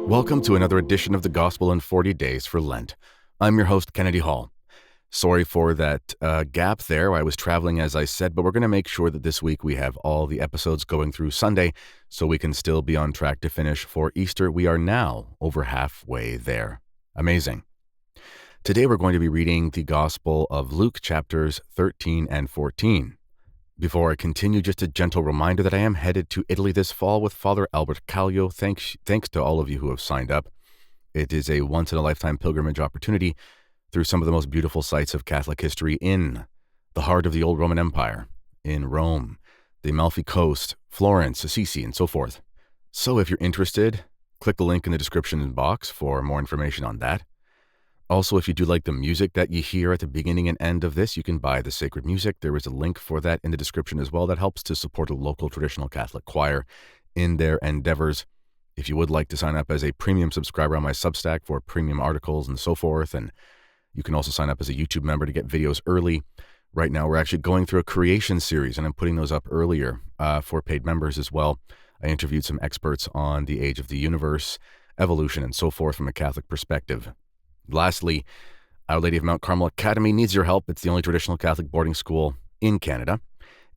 Welcome to another edition of the Gospel in 40 Days for Lent. I'm your host, Kennedy Hall. Sorry for that gap there. I was traveling, as I said, but we're going to make sure that this week we have all the episodes going through Sunday so we can still be on track to finish for Easter. We are now over halfway there. Amazing. Today we're going to be reading the Gospel of Luke chapters 13 and 14. Before I continue, just a gentle reminder that I am headed to Italy this fall with Father Albert Callio. Thanks to all of you who have signed up. It is a once-in-a-lifetime pilgrimage opportunity through some of the most beautiful sites of Catholic history in the heart of the old Roman Empire, in Rome, the Amalfi Coast, Florence, Assisi, and so forth. So if you're interested, click the link in the description box for more information on that. Also, if you do like the music that you hear at the beginning and end of this, you can buy the sacred music. There is a link for that in the description as well. That helps to support a local traditional Catholic choir in their endeavors. If you would like to sign up as a premium subscriber on my Substack for premium articles and so forth, and you can also sign up as a YouTube member to get videos early. Right now, we're actually going through a creation series, and I'm putting those up earlier for paid members as well. I interviewed some experts on the age of the universe, evolution, and so forth from a Catholic perspective. Lastly, Our Lady of Mount Carmel Academy needs your help. It's the only traditional Catholic boarding school in Canada,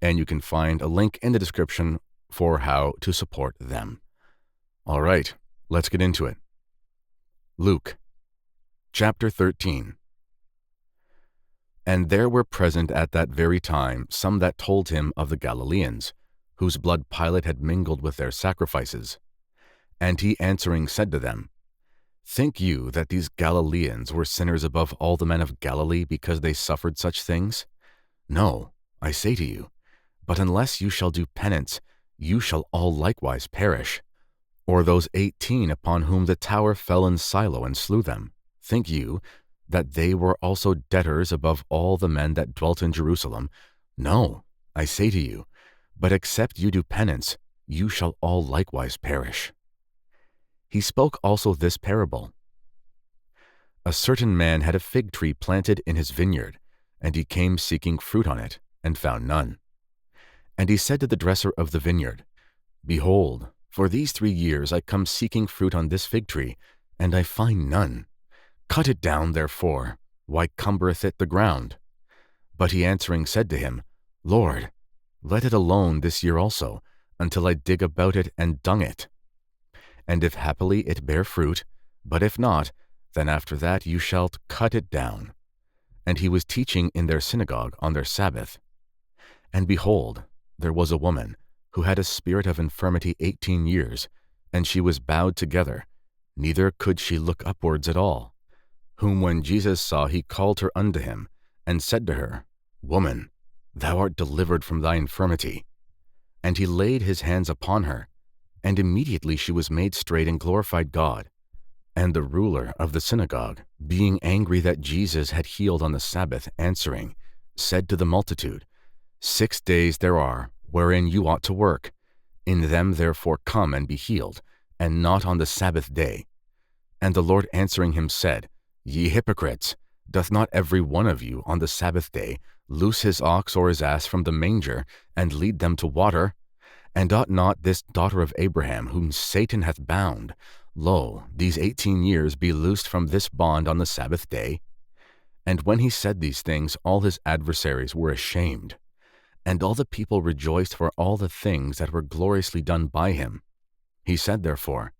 and you can find a link in the description for how to support them. All right, let's get into it. Luke, chapter 13. And there were present at that very time some that told him of the Galileans, whose blood Pilate had mingled with their sacrifices. And he answering said to them, Think you that these Galileans were sinners above all the men of Galilee because they suffered such things? No, I say to you, but unless you shall do penance, you shall all likewise perish. Or those 18 upon whom the tower fell in Siloam and slew them, think you that they were also debtors above all the men that dwelt in Jerusalem? No, I say to you, but except you do penance, you shall all likewise perish. He spoke also this parable. A certain man had a fig tree planted in his vineyard, and he came seeking fruit on it, and found none. And he said to the dresser of the vineyard, Behold, for these 3 years I come seeking fruit on this fig tree, and I find none. Cut it down, therefore. Why cumbereth it the ground? But he answering said to him, Lord, let it alone this year also, until I dig about it and dung it. And if happily it bear fruit, but if not, then after that you shalt cut it down. And he was teaching in their synagogue on their Sabbath. And behold, there was a woman, who had a spirit of infirmity 18 years, and she was bowed together, neither could she look upwards at all. Whom when Jesus saw, he called her unto him, and said to her, Woman, thou art delivered from thy infirmity. And he laid his hands upon her, and immediately she was made straight and glorified God. And the ruler of the synagogue, being angry that Jesus had healed on the Sabbath, answering, said to the multitude, 6 days there are, wherein you ought to work. In them therefore come and be healed, and not on the Sabbath day. And the Lord answering him said, Ye hypocrites, doth not every one of you on the Sabbath day loose his ox or his ass from the manger, and lead them to water? And ought not this daughter of Abraham, whom Satan hath bound, lo, these 18 years be loosed from this bond on the Sabbath day? And when he said these things, all his adversaries were ashamed. And all the people rejoiced for all the things that were gloriously done by him. He said therefore,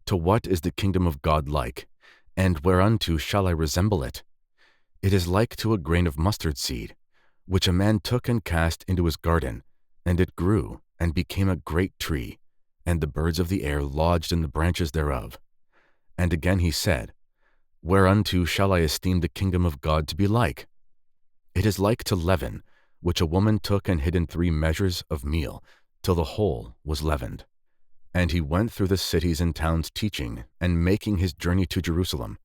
To what is the kingdom of God like? And whereunto shall I resemble it? It is like to a grain of mustard seed, which a man took and cast into his garden, and it grew, and became a great tree, and the birds of the air lodged in the branches thereof. And again he said, Whereunto shall I esteem the kingdom of God to be like? It is like to leaven, which a woman took and hid in 3 measures of meal, till the whole was leavened. And he went through the cities and towns teaching, and making his journey to Jerusalem.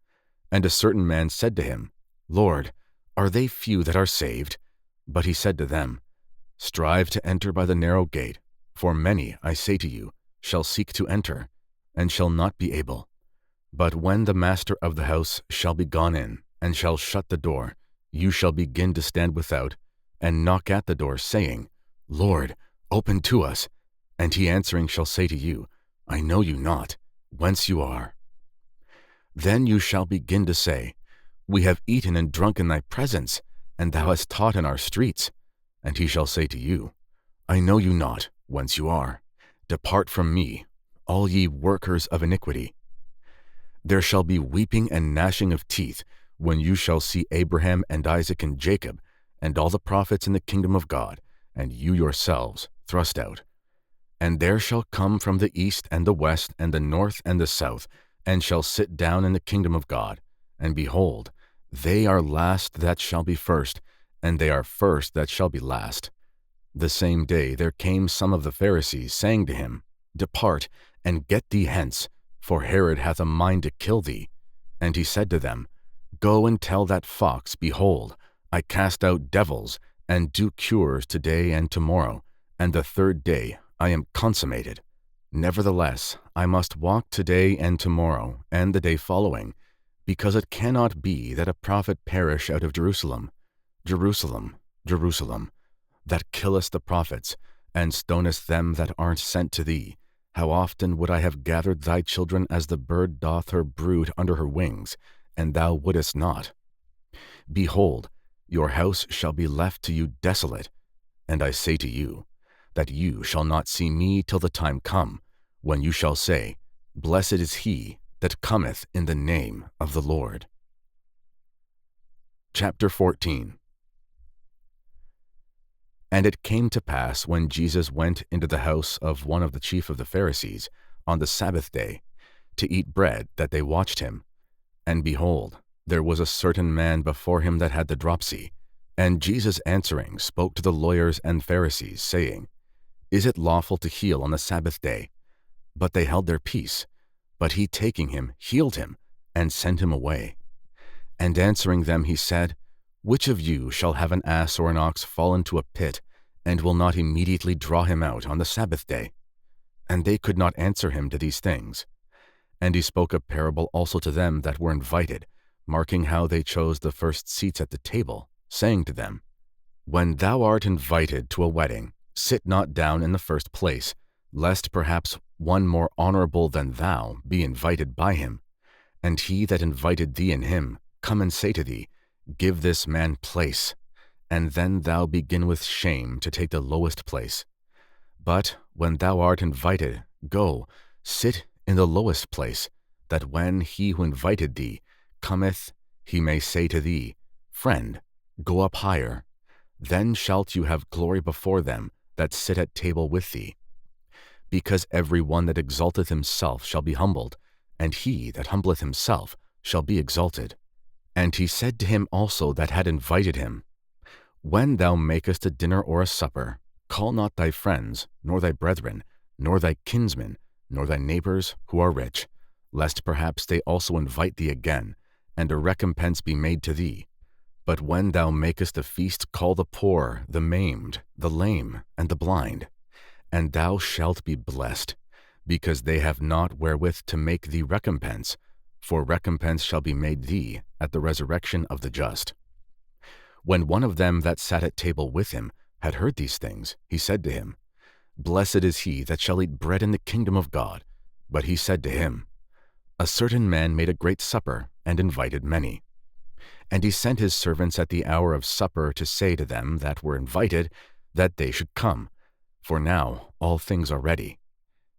And a certain man said to him, Lord, are they few that are saved? But he said to them, Strive to enter by the narrow gate, for many, I say to you, shall seek to enter, and shall not be able. But when the master of the house shall be gone in, and shall shut the door, you shall begin to stand without, and knock at the door, saying, Lord, open to us. And he answering shall say to you, I know you not, whence you are. Then you shall begin to say, We have eaten and drunk in thy presence, and thou hast taught in our streets. And he shall say to you, I know you not, whence you are. Depart from me, all ye workers of iniquity. There shall be weeping and gnashing of teeth, when you shall see Abraham and Isaac and Jacob, and all the prophets in the kingdom of God, and you yourselves thrust out. And there shall come from the east and the west and the north and the south, and shall sit down in the kingdom of God. And behold, they are last that shall be first, and they are first that shall be last. The same day there came some of the Pharisees, saying to him, Depart, and get thee hence, for Herod hath a mind to kill thee. And he said to them, Go and tell that fox, Behold, I cast out devils, and do cures today and tomorrow, and the third day I am consummated. Nevertheless, I must walk today and tomorrow, and the day following, because it cannot be that a prophet perish out of Jerusalem. Jerusalem, Jerusalem, that killest the prophets, and stonest them that aren't sent to thee. How often would I have gathered thy children as the bird doth her brood under her wings, and thou wouldest not. Behold, your house shall be left to you desolate. And I say to you, that you shall not see me till the time come, when you shall say, Blessed is he that cometh in the name of the Lord. Chapter 14. And it came to pass, when Jesus went into the house of one of the chief of the Pharisees on the Sabbath day, to eat bread, that they watched him. And behold, there was a certain man before him that had the dropsy. And Jesus answering spoke to the lawyers and Pharisees, saying, Is it lawful to heal on the Sabbath day? But they held their peace. But he taking him, healed him, and sent him away. And answering them he said, Which of you shall have an ass or an ox fall into a pit, and will not immediately draw him out on the Sabbath day? And they could not answer him to these things. And he spoke a parable also to them that were invited, marking how they chose the first seats at the table, saying to them, When thou art invited to a wedding, sit not down in the first place, lest perhaps one more honorable than thou be invited by him. And he that invited thee and him come and say to thee, Give this man place, and then thou begin with shame to take the lowest place. But when thou art invited, go, sit in the lowest place, that when he who invited thee cometh, he may say to thee, Friend, go up higher. Then shalt you have glory before them that sit at table with thee. Because every one that exalteth himself shall be humbled, and he that humbleth himself shall be exalted. And he said to him also that had invited him, When thou makest a dinner or a supper, call not thy friends, nor thy brethren, nor thy kinsmen, nor thy neighbors who are rich, lest perhaps they also invite thee again, and a recompense be made to thee. But when thou makest a feast, call the poor, the maimed, the lame, and the blind. And thou shalt be blessed, because they have not wherewith to make thee recompense, for recompense shall be made thee at the resurrection of the just. When one of them that sat at table with him had heard these things, he said to him, Blessed is he that shall eat bread in the kingdom of God. But he said to him, A certain man made a great supper, and invited many. And he sent his servants at the hour of supper to say to them that were invited, that they should come, for now all things are ready.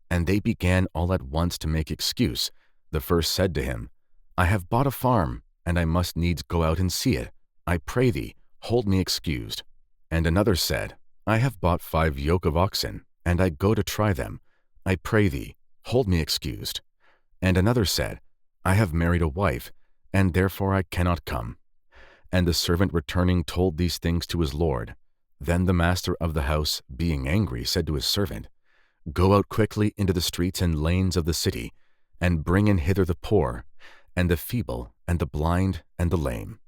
And they began all at once to make excuse. The first said to him, I have bought a farm, and I must needs go out and see it. I pray thee, hold me excused. And another said, I have bought 5 yoke of oxen, and I go to try them. I pray thee, hold me excused. And another said, I have married a wife, and therefore I cannot come. And the servant returning told these things to his lord. Then the master of the house, being angry, said to his servant, Go out quickly into the streets and lanes of the city, and bring in hither the poor, and the feeble, and the blind, and the lame.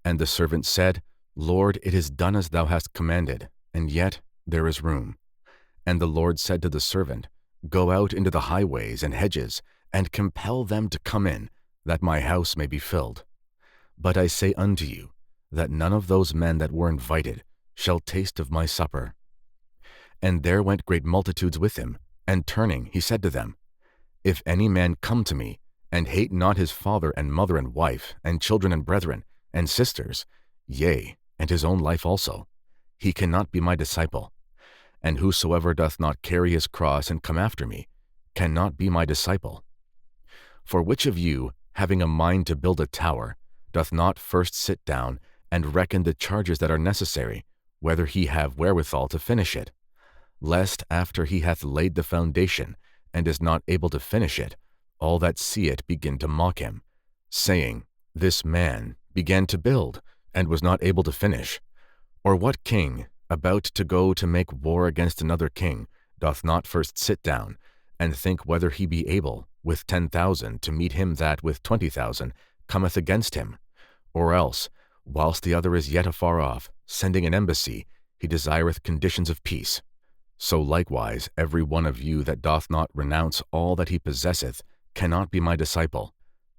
And the servant said, Lord, it is done as thou hast commanded, and yet there is room. And the Lord said to the servant, Go out into the highways and hedges, and compel them to come in, that my house may be filled. But I say unto you, that none of those men that were invited shall taste of my supper. And there went great multitudes with him, and turning, he said to them, If any man come to me, and hate not his father and mother and wife, and children and brethren, and sisters, yea, and his own life also, he cannot be my disciple. And whosoever doth not carry his cross and come after me, cannot be my disciple. For which of you, having a mind to build a tower, doth not first sit down and reckon the charges that are necessary, whether he have wherewithal to finish it? Lest after he hath laid the foundation, and is not able to finish it, all that see it begin to mock him, saying, This man began to build, and was not able to finish. Or what king, about to go to make war against another king, doth not first sit down, and think whether he be able, with 10,000, to meet him that with 20,000 cometh against him? Or else, whilst the other is yet afar off, sending an embassy, he desireth conditions of peace. So likewise every one of you that doth not renounce all that he possesseth cannot be my disciple.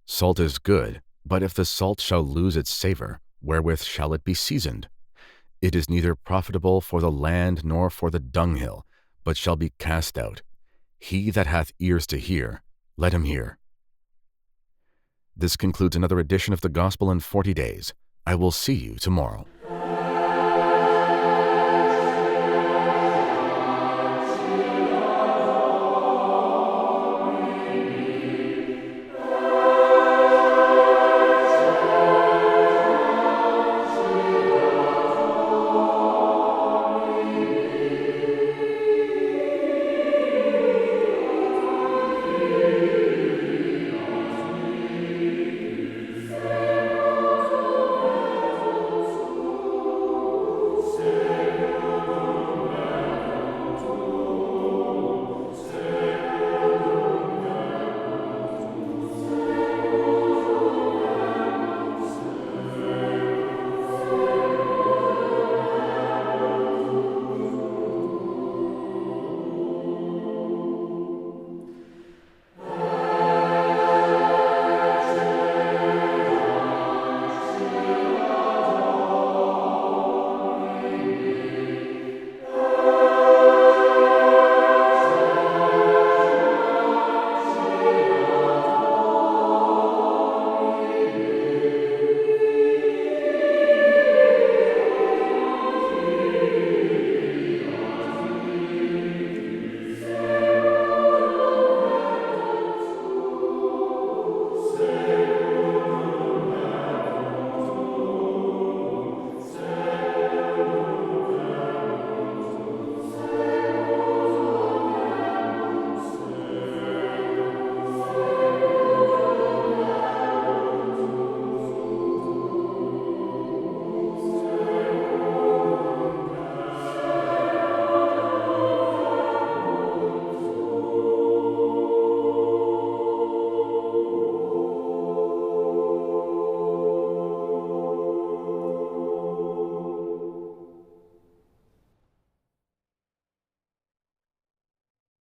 Salt is good, but if the salt shall lose its savour, wherewith shall it be seasoned? It is neither profitable for the land nor for the dunghill, but shall be cast out. He that hath ears to hear, let him hear. This concludes another edition of the Gospel in 40 Days. I will see you tomorrow.